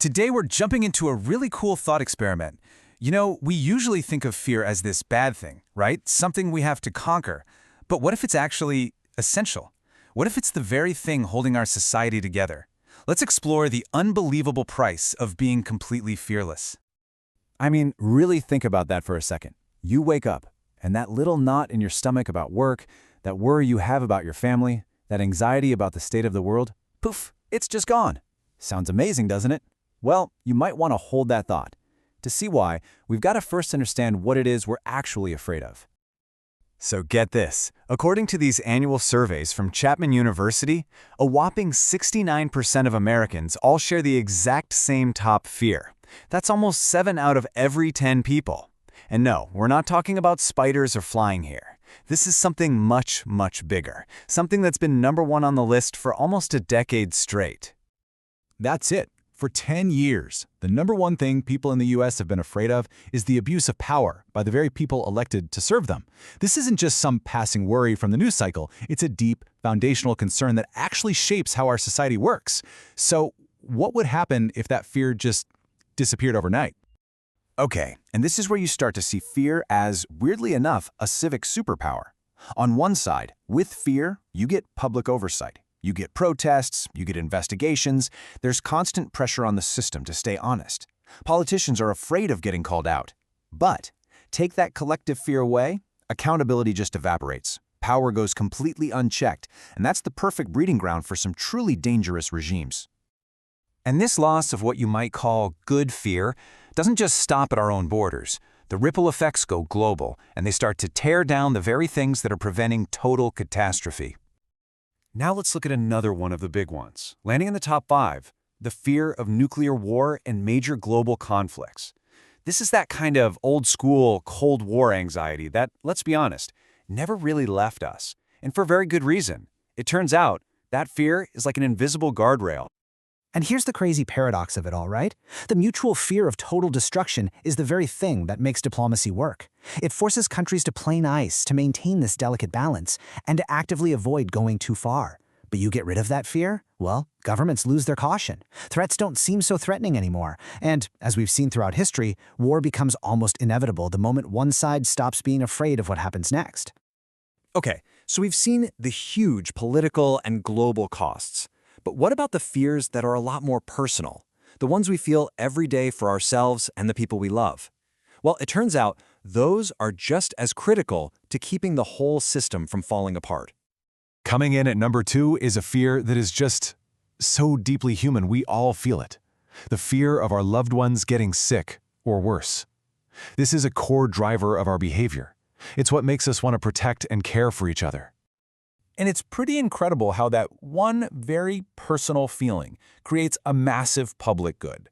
Today we're jumping into a really cool thought experiment. We usually think of fear as this bad thing, right? Something we have to conquer. But what if it's actually essential? What if it's the very thing holding our society together? Let's explore the unbelievable price of being completely fearless. I mean, really think about that for a second. You wake up, and that little knot in your stomach about work, that worry you have about your family, that anxiety about the state of the world, poof, it's just gone. Sounds amazing, doesn't it? Well, you might want to hold that thought. To see why, we've got to first understand what it is we're actually afraid of. So get this. According to these annual surveys from Chapman University, a whopping 69% of Americans all share the exact same top fear. That's almost 7 out of every 10 people. And no, we're not talking about spiders or flying here. This is something much, much bigger. Something that's been #1 on the list for almost a decade straight. That's it. For 10 years, the #1 thing people in the U.S. have been afraid of is the abuse of power by the very people elected to serve them. This isn't just some passing worry from the news cycle. It's a deep, foundational concern that actually shapes how our society works. So, what would happen if that fear just disappeared overnight? Okay, and this is where you start to see fear as, weirdly enough, a civic superpower. On one side, with fear, you get public oversight. You get protests, you get investigations, there's constant pressure on the system to stay honest. Politicians are afraid of getting called out. But take that collective fear away, accountability just evaporates. Power goes completely unchecked, and that's the perfect breeding ground for some truly dangerous regimes. And this loss of what you might call good fear doesn't just stop at our own borders. The ripple effects go global, and they start to tear down the very things that are preventing total catastrophe. Now let's look at another one of the big ones. Landing in the top 5, the fear of nuclear war and major global conflicts. This is that kind of old-school Cold War anxiety that, let's be honest, never really left us. And for very good reason. It turns out that fear is like an invisible guardrail. And here's the crazy paradox of it all, right? The mutual fear of total destruction is the very thing that makes diplomacy work. It forces countries to play nice, to maintain this delicate balance, and to actively avoid going too far. But you get rid of that fear? Well, governments lose their caution. Threats don't seem so threatening anymore. And, as we've seen throughout history, war becomes almost inevitable the moment one side stops being afraid of what happens next. Okay, so we've seen the huge political and global costs. But what about the fears that are a lot more personal? The ones we feel every day for ourselves and the people we love? Well, it turns out those are just as critical to keeping the whole system from falling apart. Coming in at #2 is a fear that is just so deeply human we all feel it. The fear of our loved ones getting sick or worse. This is a core driver of our behavior. It's what makes us want to protect and care for each other. And it's pretty incredible how that one very personal feeling creates a massive public good.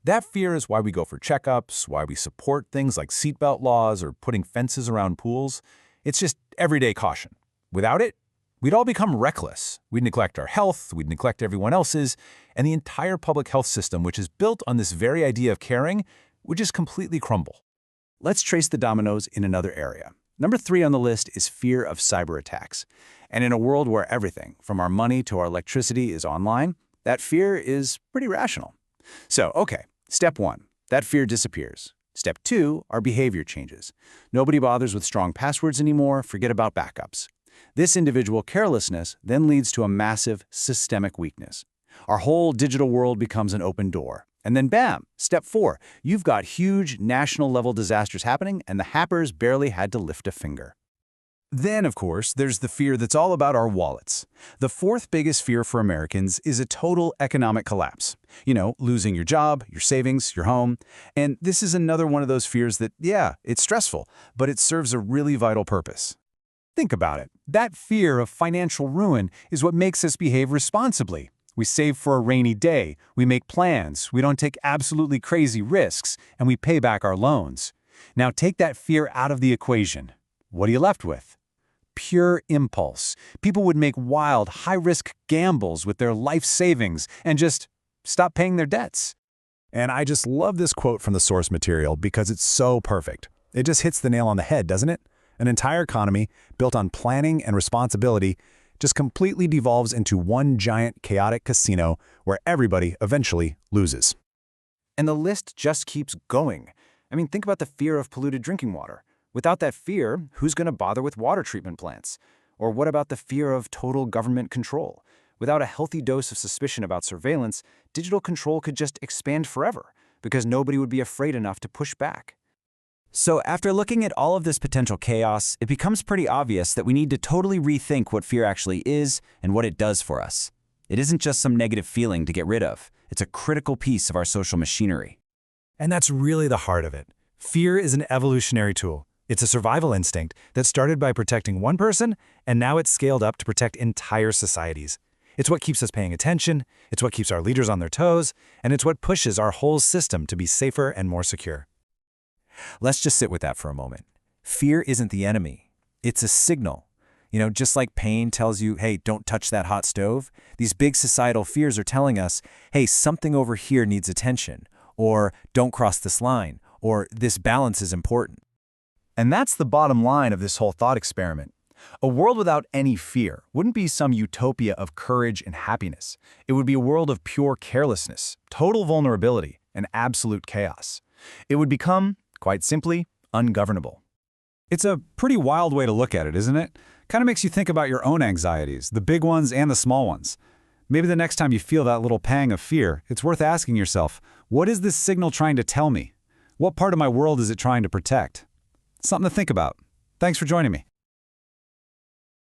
That fear is why we go for checkups, why we support things like seatbelt laws or putting fences around pools. It's just everyday caution. Without it, we'd all become reckless. We'd neglect our health, we'd neglect everyone else's, and the entire public health system, which is built on this very idea of caring, would just completely crumble. Let's trace the dominoes in another area. #3 on the list is fear of cyber attacks. And in a world where everything, from our money to our electricity, is online, that fear is pretty rational. So, okay, step 1, that fear disappears. Step 2, our behavior changes. Nobody bothers with strong passwords anymore, forget about backups. This individual carelessness then leads to a massive systemic weakness. Our whole digital world becomes an open door. And then bam, step 4, you've got huge national-level disasters happening and the hackers barely had to lift a finger. Then, of course, there's the fear that's all about our wallets. The 4th biggest fear for Americans is a total economic collapse. Losing your job, your savings, your home. And this is another one of those fears that, yeah, it's stressful, but it serves a really vital purpose. Think about it. That fear of financial ruin is what makes us behave responsibly. We save for a rainy day, we make plans, we don't take absolutely crazy risks, and we pay back our loans. Now take that fear out of the equation. What are you left with? Pure impulse. People would make wild, high-risk gambles with their life savings and just stop paying their debts. And I just love this quote from the source material because it's so perfect. It just hits the nail on the head, doesn't it? An entire economy built on planning and responsibility just completely devolves into one giant chaotic casino where everybody eventually loses. And the list just keeps going. I mean, think about the fear of polluted drinking water. Without that fear, who's going to bother with water treatment plants? Or what about the fear of total government control? Without a healthy dose of suspicion about surveillance, digital control could just expand forever, because nobody would be afraid enough to push back. So after looking at all of this potential chaos, it becomes pretty obvious that we need to totally rethink what fear actually is and what it does for us. It isn't just some negative feeling to get rid of. It's a critical piece of our social machinery. And that's really the heart of it. Fear is an evolutionary tool. It's a survival instinct that started by protecting one person, and now it's scaled up to protect entire societies. It's what keeps us paying attention, it's what keeps our leaders on their toes, and it's what pushes our whole system to be safer and more secure. Let's just sit with that for a moment. Fear isn't the enemy. It's a signal. Just like pain tells you, hey, don't touch that hot stove, these big societal fears are telling us, hey, something over here needs attention, or don't cross this line, or this balance is important. And that's the bottom line of this whole thought experiment. A world without any fear wouldn't be some utopia of courage and happiness. It would be a world of pure carelessness, total vulnerability, and absolute chaos. It would become, quite simply, ungovernable. It's a pretty wild way to look at it, isn't it? Kind of makes you think about your own anxieties, the big ones and the small ones. Maybe the next time you feel that little pang of fear, it's worth asking yourself, what is this signal trying to tell me? What part of my world is it trying to protect? Something to think about. Thanks for joining me.